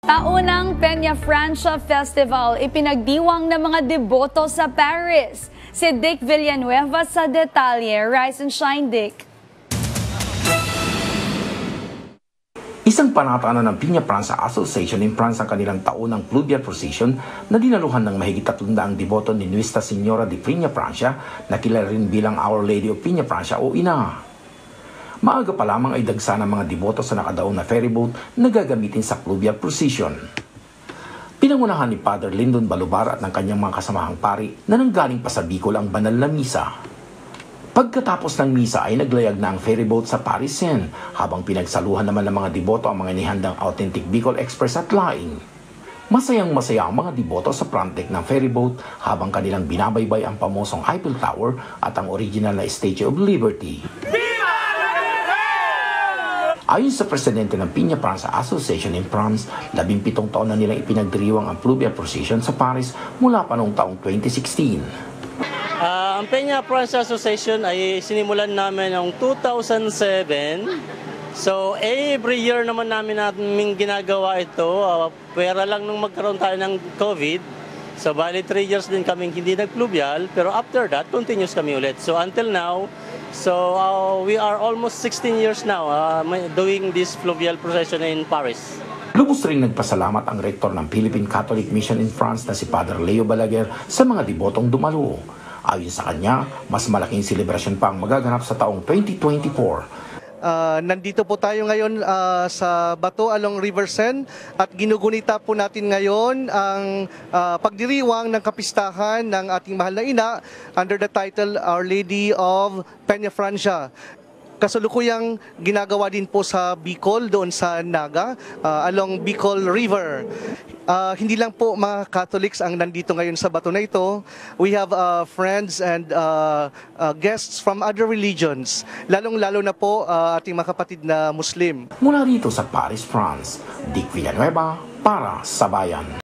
Taunang Peña Francia Festival ipinagdiwang ng mga deboto sa Paris. Si Dick Villanueva sa detalye. Rise and shine, Dick. Isang panatanan ng Peña Francia Association in France ang kanilang taunang Pluvial Procession na dinaluhan ng mahigit 300 deboto ni Nuestra Señora de Peña Francia na kilala rin bilang Our Lady of Peña Francia o Ina. Maaga pa lamang ay dagsa ng mga deboto sa nakadaong na ferryboat na gagamitin sa Pluvial Procession. Pinangunahan ni Father Lyndon Balubar at ng kanyang mga kasamahang pari na nanggaling pa sa Bicol ang banal na misa. Pagkatapos ng misa ay naglayag na ang ferryboat sa Paris Seine habang pinagsaluhan naman ng mga deboto ang mga inihandang authentic Bicol Express at laing. Masayang-masaya ang mga deboto sa front deck ng ferryboat habang kanilang binabaybay ang pamosong Eiffel Tower at ang original na Statue of Liberty. Ayon sa presidente ng Peña Francia Association in France, 17 taon na nilang ipinagdiriwang ang Pluvial Procession sa Paris mula pa noong taong 2016. Ang Peña Francia Association ay sinimulan namin noong 2007. So every year naman namin ginagawa ito. Pwera lang nung magkaroon tayo ng COVID. So bali 3 years din kaming hindi nag-pluvial, pero after that, continuous kami ulit. So until now, we are almost 16 years now doing this pluvial procession in Paris. Lubos ring nagpasalamat ang rektor ng Philippine Catholic Mission in France na si Father Leo Balaguer sa mga debotong dumalo. Ayon sa kanya, mas malaking selebrasyon pa ang magaganap sa taong 2024. Nandito po tayo ngayon sa Bato along River Seine at ginugunita po natin ngayon ang pagdiriwang ng kapistahan ng ating mahal na ina under the title Our Lady of Peña Francia. Kasalukuyang ginagawa din po sa Bicol, doon sa Naga, along Bicol River. Hindi lang po mga Catholics ang nandito ngayon sa bato na ito. We have friends and guests from other religions, lalong-lalo na po ating mga kapatid na Muslim. Mula rito sa Paris, France, Dick Villanueva para sa Bayan.